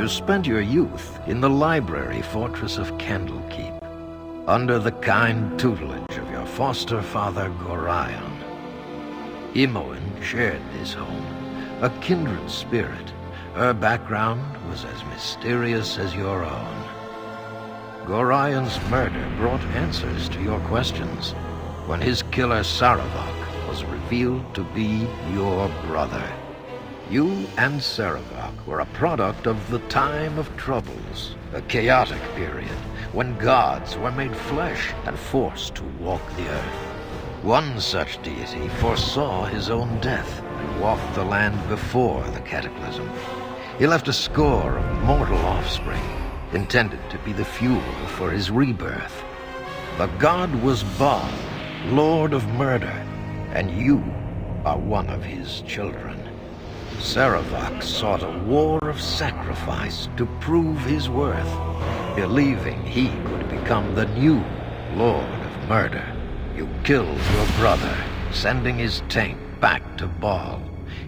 You spent your youth in the library fortress of Candlekeep, under the kind tutelage of your foster father Gorion. Imoen shared this home, a kindred spirit. Her background was as mysterious as your own. Gorion's murder brought answers to your questions when his killer Saravok was revealed to be your brother. You and Saravok were a product of the time of troubles, a chaotic period when gods were made flesh and forced to walk the earth. One such deity foresaw his own death and walked the land before the cataclysm. He left a score of mortal offspring, intended to be the fuel for his rebirth. The god was Baal, Lord of Murder, and you are one of his children. Saravok sought a war of sacrifice to prove his worth, believing he could become the new Lord of Murder. You killed your brother, sending his taint back to Baal.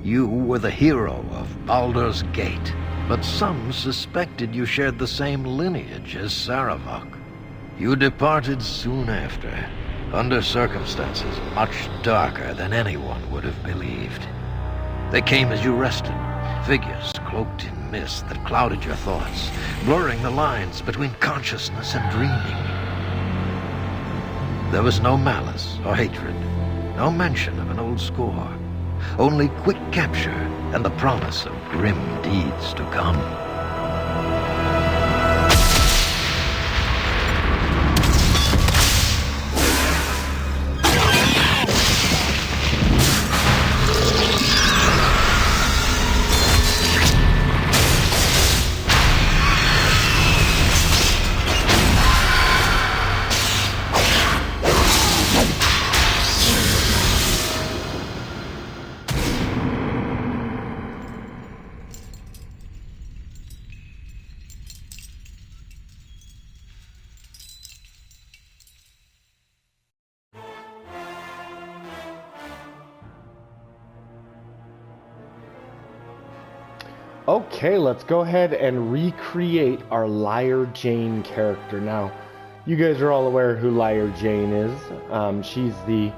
You were the hero of Baldur's Gate, but some suspected you shared the same lineage as Saravok. You departed soon after, under circumstances much darker than anyone would have believed. They came as you rested, figures cloaked in mist that clouded your thoughts, blurring the lines between consciousness and dreaming. There was no malice or hatred, no mention of an old score, only quick capture and the promise of grim deeds to come. Okay, let's go ahead and recreate our Lyre Jane character. Now, you guys are all aware who Lyre Jane is. She's the...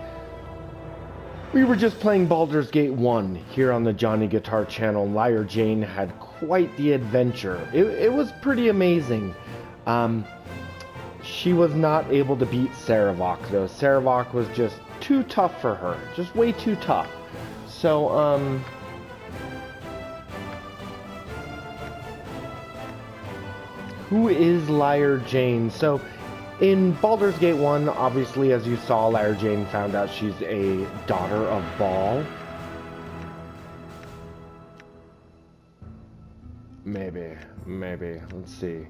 We were just playing Baldur's Gate 1 here on the Johnny Guitar channel. Lyre Jane had quite the adventure. It was pretty amazing. She was not able to beat Saravok, though. Saravok was just too tough for her. Just way too tough. So, who is Lyre Jane? So, in Baldur's Gate 1, obviously, as you saw, Lyre Jane found out she's a daughter of Baal. Maybe. Let's see.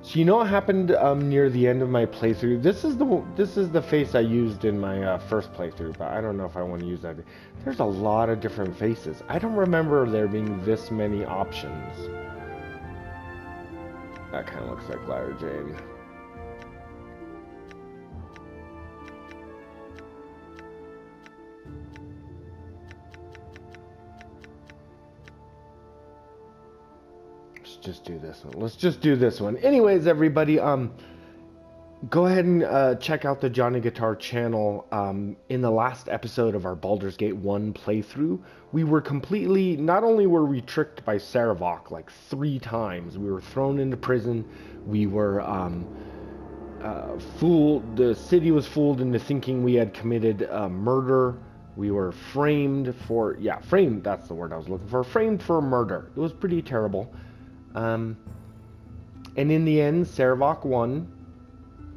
So you know what happened near the end of my playthrough? This is the face I used in my first playthrough, but I don't know if I want to use that. There's a lot of different faces. I don't remember there being this many options. That kind of looks like Lyre Jane. Just do this one. Let's just do this one. Anyways, everybody, go ahead and check out the Johnny Guitar channel. In the last episode of our Baldur's Gate 1 playthrough, we were completely, not only were we tricked by Saravok like 3 times, we were thrown into prison, we were fooled, the city was fooled into thinking we had committed murder. We were framed for, framed, that's the word I was looking for, framed for murder. It was pretty terrible. And in the end, Saravok won,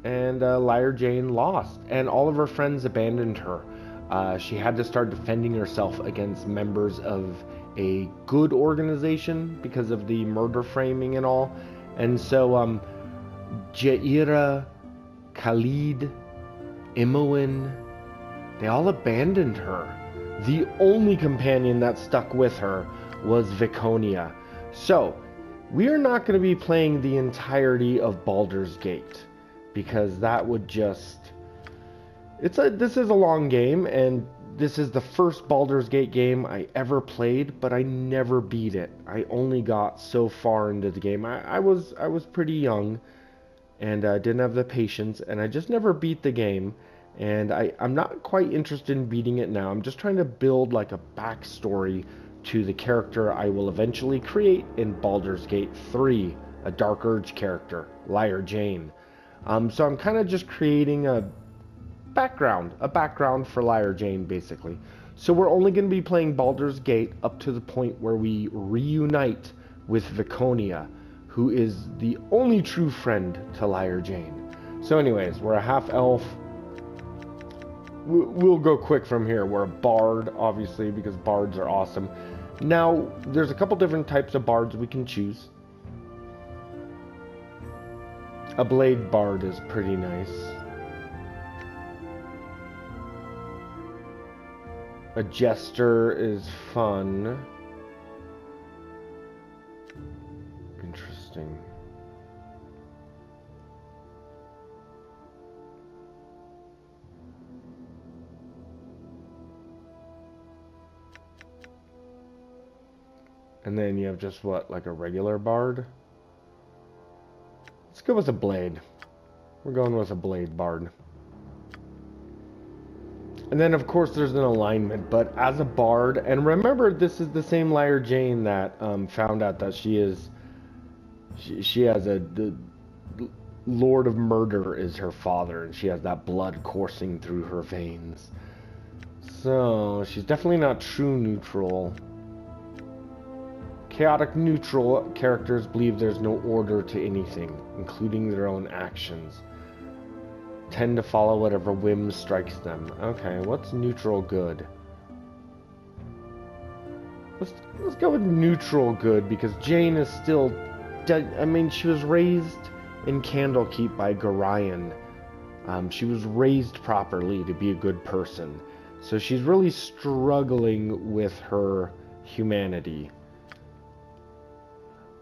and Lyre Jane lost, and all of her friends abandoned her. She had to start defending herself against members of a good organization because of the murder framing and all. And so, Jaira, Khalid, Imoen, they all abandoned her. The only companion that stuck with her was Viconia. So, we are not going to be playing the entirety of Baldur's Gate, because that would just This is a long game, and this is the first Baldur's Gate game I ever played, but I never beat it. I only got so far into the game. I was pretty young, and didn't have the patience, and I just never beat the game. And I'm not quite interested in beating it now. I'm just trying to build like a backstory to the character I will eventually create in Baldur's Gate 3, a Dark Urge character, Lyre Jane. So I'm kind of just creating a background for Lyre Jane, basically. So we're only going to be playing Baldur's Gate up to the point where we reunite with Viconia, who is the only true friend to Lyre Jane. So anyways, we're a half-elf. We'll go quick from here. We're a bard, obviously, because bards are awesome. Now, there's a couple different types of bards we can choose. A blade bard is pretty nice. A jester is fun. Interesting. And then you have just what, like a regular bard? Let's go with a blade. We're going with a blade bard. And then, of course, there's an alignment, but as a bard, and remember, this is the same Lyre Jane that found out that she has the Lord of Murder is her father, and she has that blood coursing through her veins. So, she's definitely not true neutral. Chaotic neutral characters believe there's no order to anything, including their own actions. Tend to follow whatever whim strikes them. Okay, what's neutral good? Let's go with neutral good, because Jane is still dead. I mean, she was raised in Candlekeep by Gorion. She was raised properly to be a good person. So she's really struggling with her humanity.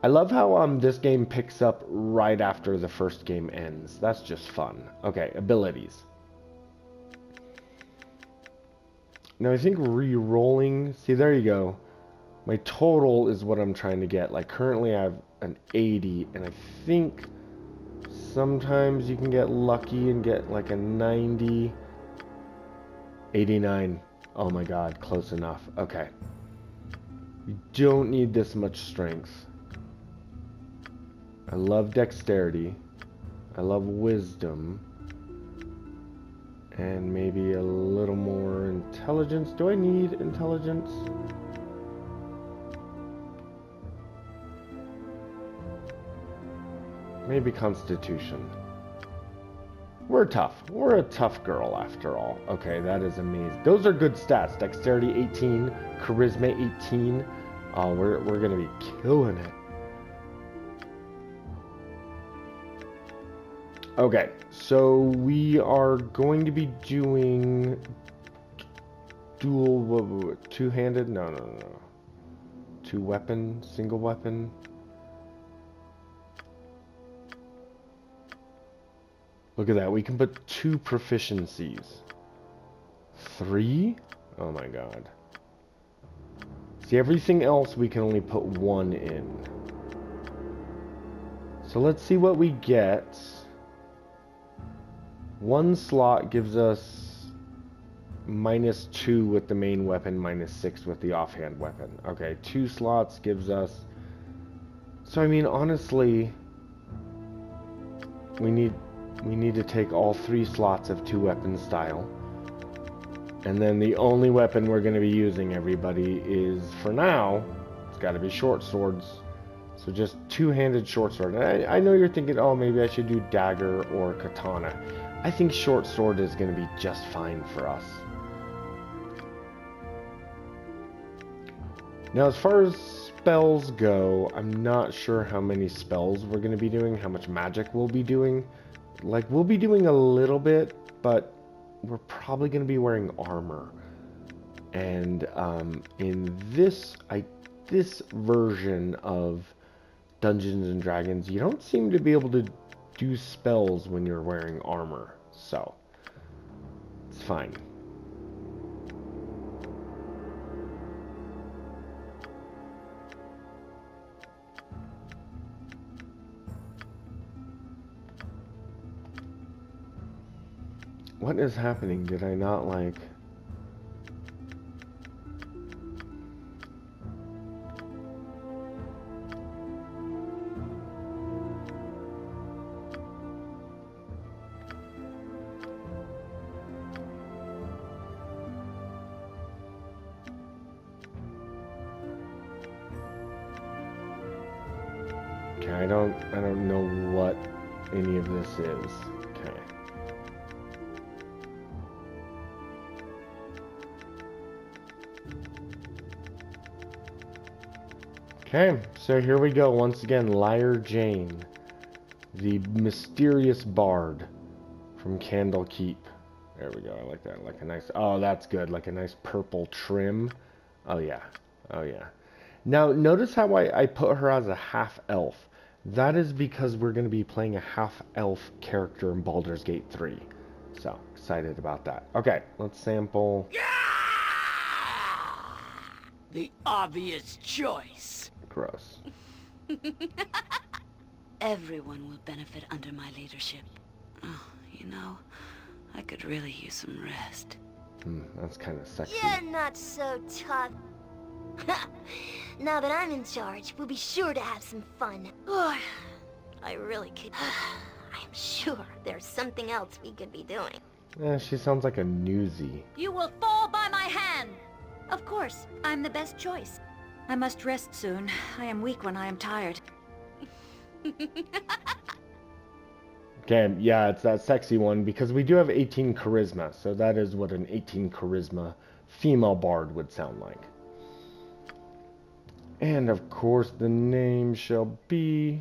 I love how this game picks up right after the first game ends. That's just fun. Okay, abilities. Now I think re-rolling... See, there you go. My total is what I'm trying to get. Like, currently I have an 80, and I think sometimes you can get lucky and get like a 90. 89. Oh my god, close enough. Okay. You don't need this much strength. I love dexterity. I love wisdom. And maybe a little more intelligence. Do I need intelligence? Maybe constitution. We're tough. We're a tough girl after all. Okay, that is amazing. Those are good stats. Dexterity 18, charisma 18. Oh, we're gonna be killing it. Okay, so we are going to be doing dual, two-handed? No. Two weapon, single weapon. Look at that, we can put 2 proficiencies. 3? Oh my god. See, everything else we can only put 1 in. So let's see what we get. 1 slot gives us -2 with the main weapon, -6 with the offhand weapon. Okay, 2 slots gives us... So, I mean, honestly, we need to take all 3 slots of 2 weapon style. And then the only weapon we're going to be using, everybody, is, for now, it's got to be short swords. So just 2-handed short sword. And I know you're thinking, oh, maybe I should do dagger or katana. I think short sword is going to be just fine for us. Now, as far as spells go, I'm not sure how many spells we're going to be doing, how much magic we'll be doing. Like, we'll be doing a little bit, but we're probably going to be wearing armor. And in this version of Dungeons and Dragons, you don't seem to be able to do spells when you're wearing armor. So, let's fine. What is happening? Did I not like... Okay, I don't know what any of this is. Okay. Okay, so here we go once again. Lyre Jane, the mysterious bard from Candlekeep. There we go. I like that. Like a nice... Oh, that's good. Like a nice purple trim. Oh, yeah. Oh, yeah. Now, notice how I put her as a half-elf. That is because we're going to be playing a half-elf character in Baldur's Gate 3. So, excited about that. Okay, let's sample... The obvious choice. Gross. Everyone will benefit under my leadership. Oh, you know, I could really use some rest. That's kind of sexy. You're not so tough. Now that I'm in charge, we'll be sure to have some fun. Oh, I really could... I'm sure there's something else we could be doing. She sounds like a newsie. You will fall by my hand! Of course, I'm the best choice. I must rest soon. I am weak when I am tired. Okay, yeah, it's that sexy one, because we do have 18 charisma, so that is what an 18 charisma female bard would sound like. And of course, the name shall be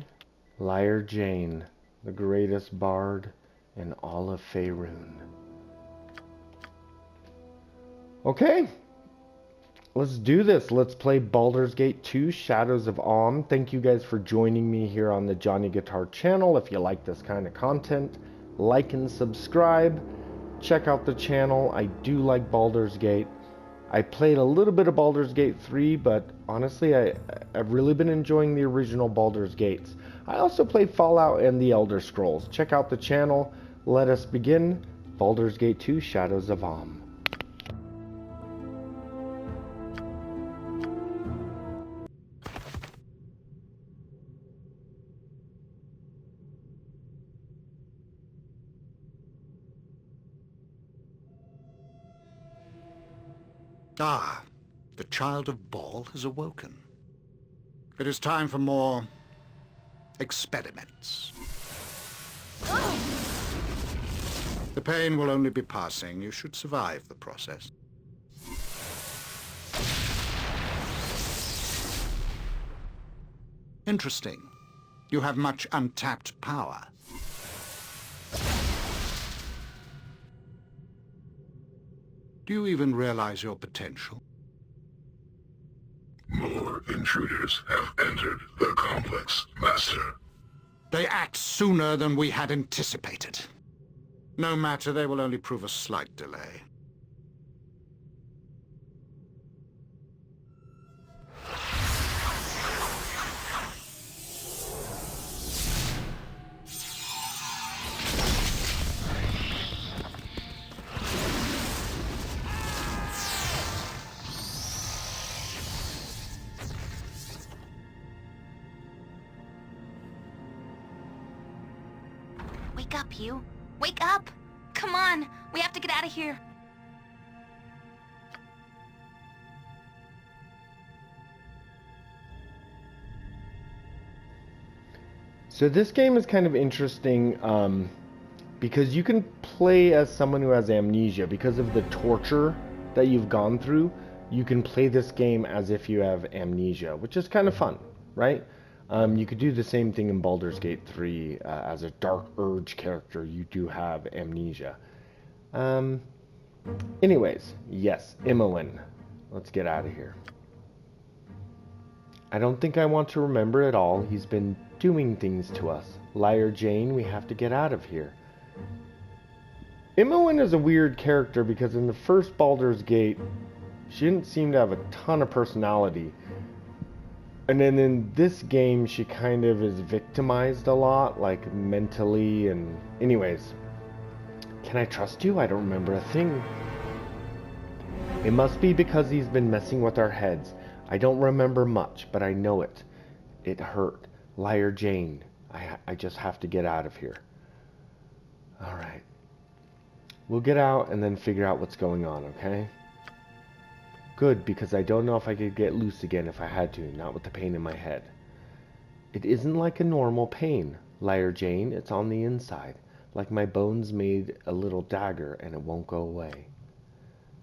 Lyre Jane, the greatest bard in all of Faerun. Okay, let's do this. Let's play Baldur's Gate 2, Shadows of Amn. Thank you guys for joining me here on the Johnny Guitar channel. If you like this kind of content, like and subscribe. Check out the channel. I do like Baldur's Gate. I played a little bit of Baldur's Gate 3, but honestly, I've really been enjoying the original Baldur's Gates. I also played Fallout and the Elder Scrolls. Check out the channel. Let us begin Baldur's Gate 2, Shadows of Amn. Ah, the child of Baal has awoken. It is time for more experiments. The pain will only be passing. You should survive the process. Interesting. You have much untapped power. Do you even realize your potential? More intruders have entered the complex, Master. They act sooner than we had anticipated. No matter, they will only prove a slight delay. Wake up, you. Wake up! Come on! We have to get out of here. So this game is kind of interesting because you can play as someone who has amnesia. Because of the torture that you've gone through, you can play this game as if you have amnesia, which is kind of fun, right? You could do the same thing in Baldur's Gate 3 as a Dark Urge character. You do have amnesia. Anyways, yes, Imoen. Let's get out of here. I don't think I want to remember it all. He's been doing things to us. Lyre Jane, we have to get out of here. Imoen is a weird character because in the first Baldur's Gate, she didn't seem to have a ton of personality. And then in this game, she kind of is victimized a lot, like mentally and... Anyways, can I trust you? I don't remember a thing. It must be because he's been messing with our heads. I don't remember much, but I know it. It hurt. Lyre Jane. I just have to get out of here. Alright. We'll get out and then figure out what's going on, okay? Good, because I don't know if I could get loose again if I had to, not with the pain in my head. It isn't like a normal pain, Lyre Jane. It's on the inside, like my bones made a little dagger and it won't go away.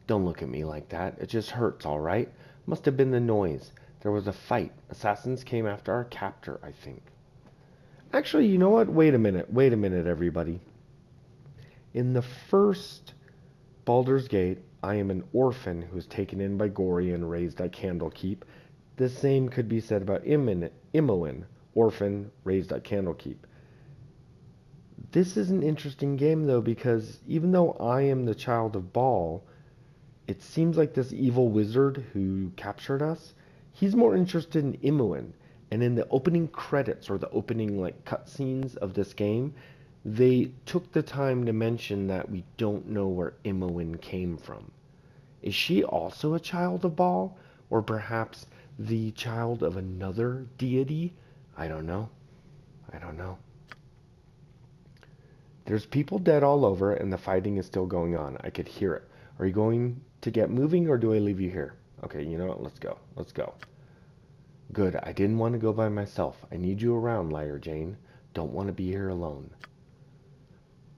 Don't look at me like that. It just hurts, all right? Must have been the noise. There was a fight. Assassins came after our captor, I think. Actually, you know what? Wait a minute, everybody. In the first Baldur's Gate, I am an orphan who was taken in by Gory and raised at Candlekeep. The same could be said about Imoen, orphan, raised at Candlekeep. This is an interesting game, though, because even though I am the child of Baal, it seems like this evil wizard who captured us, he's more interested in Imoen. And in the opening credits, or the opening cutscenes of this game, they took the time to mention that we don't know where Imoen came from. Is she also a child of Baal? Or perhaps the child of another deity? I don't know. There's people dead all over and the fighting is still going on. I could hear it. Are you going to get moving or do I leave you here? Okay, you know what? Let's go. Good. I didn't want to go by myself. I need you around, Lyre Jane. Don't want to be here alone.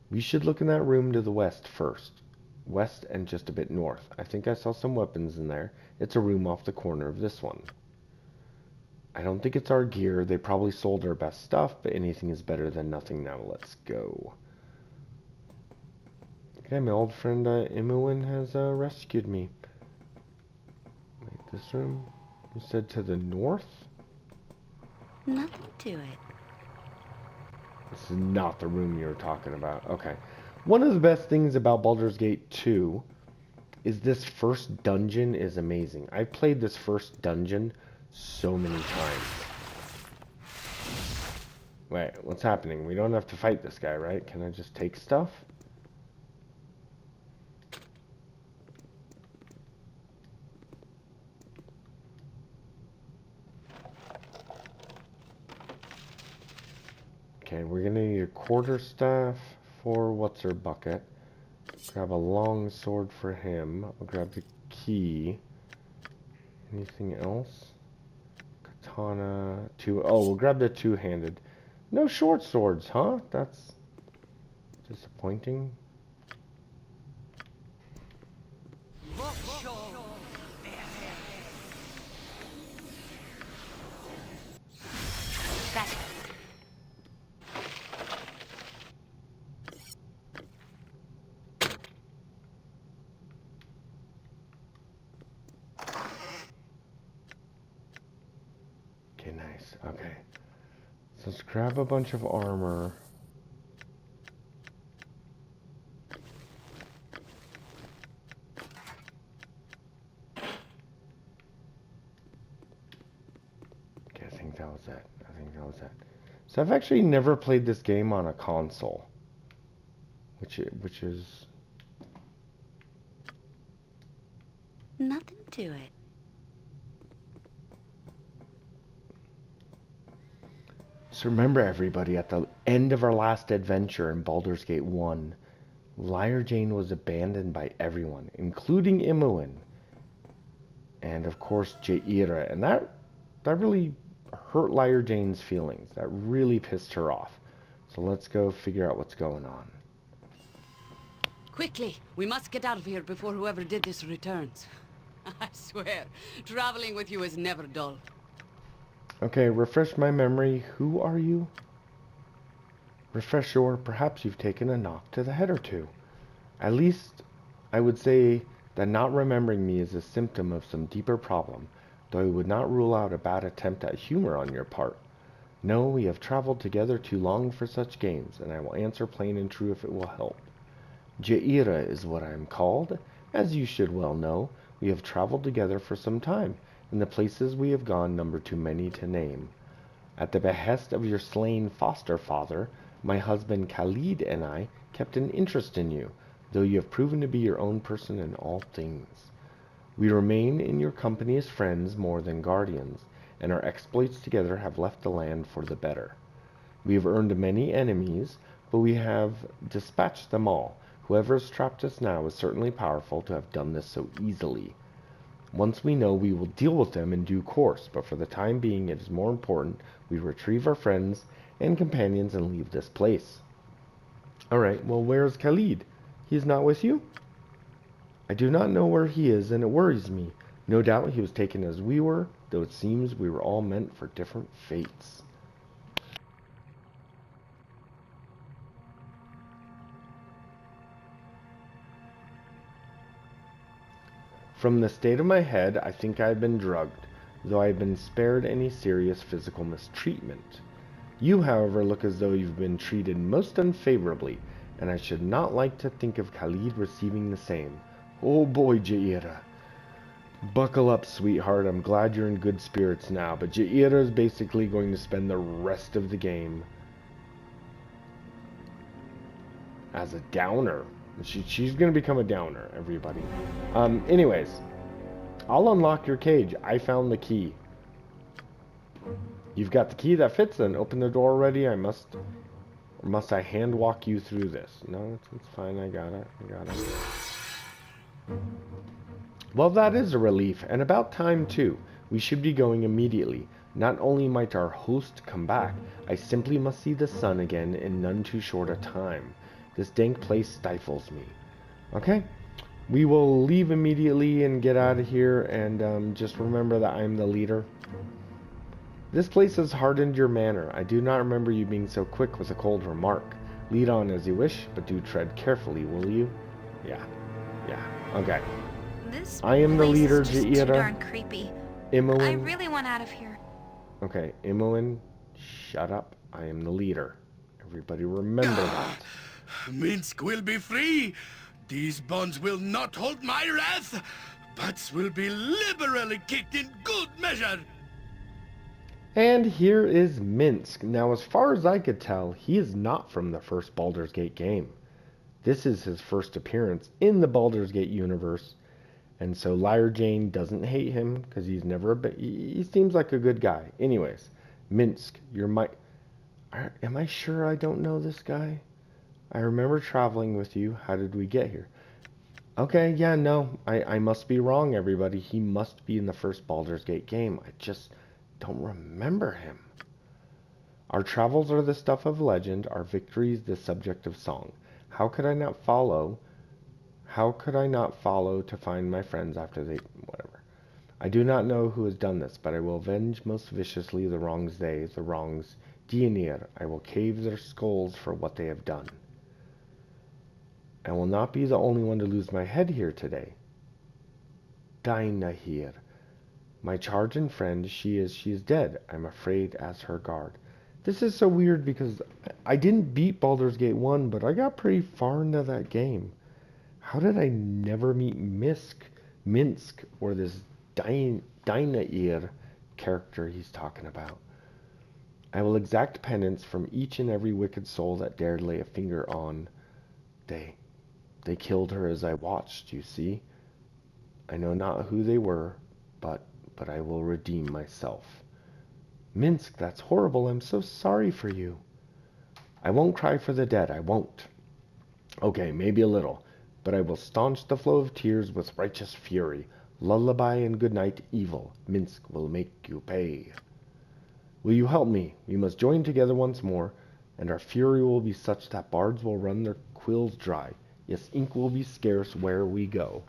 We should look in that room to the west first. West and just a bit north. I think I saw some weapons in there. It's a room off the corner of this one. I don't think it's our gear. They probably sold our best stuff, but anything is better than nothing now. Let's go. Okay, my old friend Imoen has rescued me. Wait, this room? You said to the north? Nothing to it. This is not the room you were talking about. Okay. One of the best things about Baldur's Gate 2 is this first dungeon is amazing. I've played this first dungeon so many times. Wait, what's happening? We don't have to fight this guy, right? Can I just take stuff? Okay, we're gonna need a quarterstaff for what's her bucket. Grab a long sword for him. I'll grab the key. Anything else? Katana. We'll grab the two-handed. No short swords, huh? That's disappointing. Okay, nice. Okay. So let's grab a bunch of armor. Okay, I think that was it. So I've actually never played this game on a console. Which is... Nothing to it. So remember, everybody, at the end of our last adventure in Baldur's Gate 1, Lyre Jane was abandoned by everyone, including Imoen. And, of course, Jaira. And that really hurt Lyre Jane's feelings. That really pissed her off. So let's go figure out what's going on. Quickly, we must get out of here before whoever did this returns. I swear, traveling with you is never dull. Okay, refresh my memory. Who are you? Refresh your... Perhaps you've taken a knock to the head or two. At least, I would say that not remembering me is a symptom of some deeper problem, though I would not rule out a bad attempt at humor on your part. No, we have traveled together too long for such games, and I will answer plain and true if it will help. Jaira is what I am called. As you should well know, we have traveled together for some time, and the places we have gone number too many to name. At the behest of your slain foster father, my husband Khalid and I kept an interest in you, though you have proven to be your own person in all things. We remain in your company as friends more than guardians, and our exploits together have left the land for the better. We have earned many enemies, but we have dispatched them all. Whoever has trapped us now is certainly powerful to have done this so easily. Once we know, we will deal with them in due course, but for the time being it is more important we retrieve our friends and companions and leave this place. Alright, well, where is Khalid? He is not with you? I do not know where he is, and it worries me. No doubt he was taken as we were, though it seems we were all meant for different fates. From the state of my head, I think I have been drugged, though I have been spared any serious physical mistreatment. You, however, look as though you've been treated most unfavorably, and I should not like to think of Khalid receiving the same. Oh boy, Jaira. Buckle up, sweetheart. I'm glad you're in good spirits now, but Jaira is basically going to spend the rest of the game as a downer. She's going to become a downer, everybody. Anyways, I'll unlock your cage. I found the key. You've got the key that fits, then open the door already. Or must I hand walk you through this? No, it's fine. I got it. Well, that is a relief, and about time too. We should be going immediately. Not only might our host come back, I simply must see the sun again in none too short a time. This dank place stifles me. Okay, we will leave immediately and get out of here, and just remember that I'm the leader. This place has hardened your manner. I do not remember you being so quick with a cold remark. Lead on as you wish, but do tread carefully, will you? Yeah, okay. This I am the place leader, is just too Jaira. darn creepy. Imoen. I really want out of here. Okay, Imoen, shut up. I am the leader. Everybody remember that. Minsk will be free. These bonds will not hold my wrath. Butts will be liberally kicked in good measure. And here is Minsk. Now, as far as I could tell, he is not from the first Baldur's Gate game. This is his first appearance in the Baldur's Gate universe. And so Lyre Jane doesn't hate him because he's never he seems like a good guy. Anyways, Minsk, you're my... Am I sure I don't know this guy? I remember traveling with you. How did we get here? Okay, yeah, no. I must be wrong, everybody. He must be in the first Baldur's Gate game. I just don't remember him. Our travels are the stuff of legend. Our victories the subject of song. How could I not follow to find my friends after they... whatever. I do not know who has done this, but I will avenge most viciously the wrongs Dionir. I will cave their skulls for what they have done. I will not be the only one to lose my head here today. Dynahir. My charge and friend, she is dead. I'm afraid as her guard. This is so weird because I didn't beat Baldur's Gate 1, but I got pretty far into that game. How did I never meet Minsk, or this Dynahir character he's talking about? I will exact penance from each and every wicked soul that dared lay a finger on. They killed her as I watched, you see. I know not who they were, but I will redeem myself. Minsk, that's horrible. I'm so sorry for you. I won't cry for the dead. I won't. Okay, maybe a little. But I will staunch the flow of tears with righteous fury. Lullaby and goodnight, evil. Minsk will make you pay. Will you help me? We must join together once more, and our fury will be such that bards will run their quills dry. Yes, ink will be scarce where we go.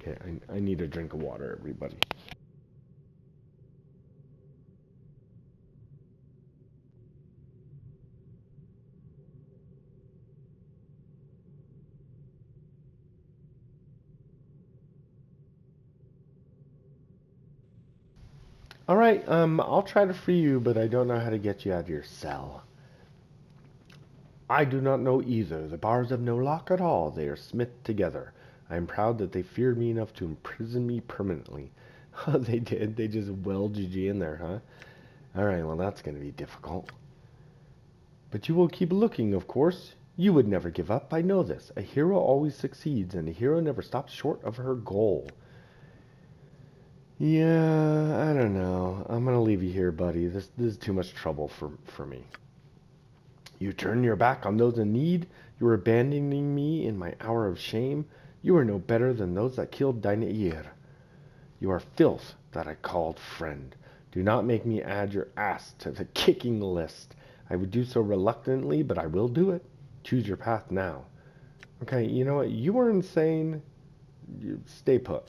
Okay, I need a drink of water, everybody. Alright, I'll try to free you, but I don't know how to get you out of your cell. I do not know either. The bars have no lock at all. They are smit together. I am proud that they feared me enough to imprison me permanently. They did. They just weld GG in there, huh? Alright, well that's going to be difficult. But you will keep looking, of course. You would never give up. I know this. A hero always succeeds, and a hero never stops short of her goal. Yeah, I don't know. I'm going to leave you here, buddy. This is too much trouble for me. You turn your back on those in need. You are abandoning me in my hour of shame. You are no better than those that killed Dainair. You are filth that I called friend. Do not make me add your ass to the kicking list. I would do so reluctantly, but I will do it. Choose your path now. Okay, you know what? You are insane. You stay put.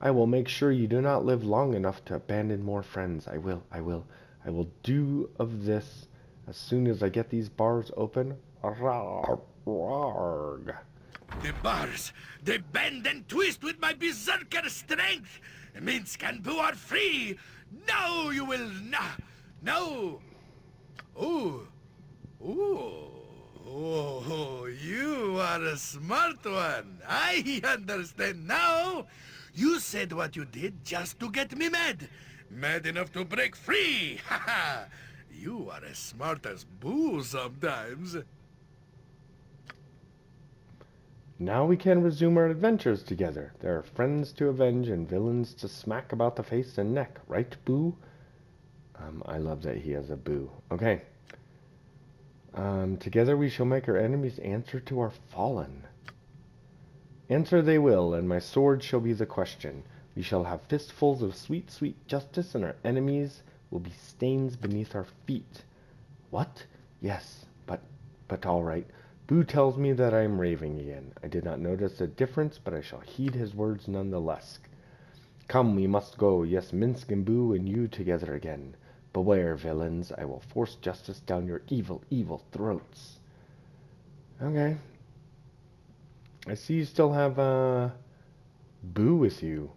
I will make sure you do not live long enough to abandon more friends. I will do of this as soon as I get these bars open. Arrgh. The bars, they bend and twist with my berserker strength. Minsk and Boo are free. No, you will not. No. Ooh. Ooh. Oh, you are a smart one. I understand now. You said what you did just to get me mad. Mad enough to break free. Ha ha. You are as smart as Boo sometimes. Now we can resume our adventures together. There are friends to avenge and villains to smack about the face and neck. Right, Boo? I love that he has a Boo. Okay. Together we shall make our enemies answer to our fallen. Answer they will, and my sword shall be the question. We shall have fistfuls of sweet, sweet justice, and our enemies will be stains beneath our feet. What? Yes, but all right. Boo tells me that I am raving again. I did not notice a difference, but I shall heed his words nonetheless. Come, we must go. Yes, Minsk and Boo and you together again. Beware, villains. I will force justice down your evil, evil throats. Okay. I see you still have, Boo with you.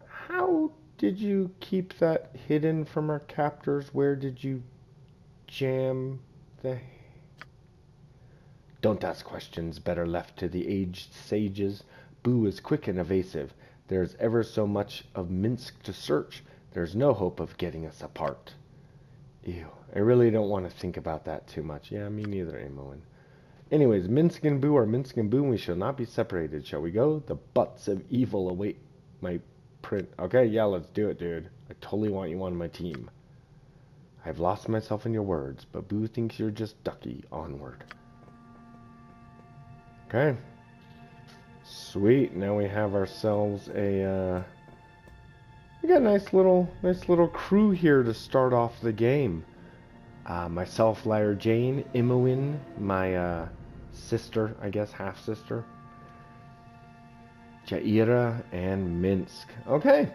How did you keep that hidden from our captors? Where did you jam the... Don't ask questions, better left to the aged sages. Boo is quick and evasive. There's ever so much of Minsk to search. There's no hope of getting us apart. Ew, I really don't want to think about that too much. Yeah, me neither, Ep1. Anyways, Minsk and Boo are Minsk and Boo, and we shall not be separated. Shall we go? The butts of evil await my print. Okay, yeah, let's do it, dude. I totally want you on my team. I've lost myself in your words, but Boo thinks you're just ducky. Onward. Okay. Sweet. Now we have ourselves a, we got a nice little crew here to start off the game. Myself, Lyre Jane, Ep1, my, sister, I guess, half-sister, Jaira, and Minsk. Okay.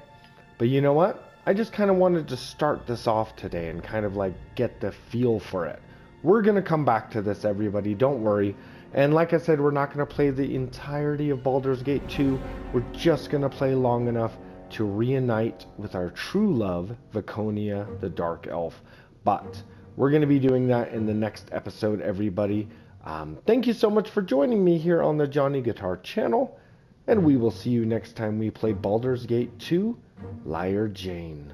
But you know what? I just kind of wanted to start this off today and kind of, like, get the feel for it. We're going to come back to this, everybody. Don't worry. And like I said, we're not going to play the entirety of Baldur's Gate 2. We're just going to play long enough to reunite with our true love, Viconia, the Dark Elf. But we're going to be doing that in the next episode, everybody. Thank you so much for joining me here on the Johnny Guitar channel. And we will see you next time we play Baldur's Gate 2, Lyre Jane.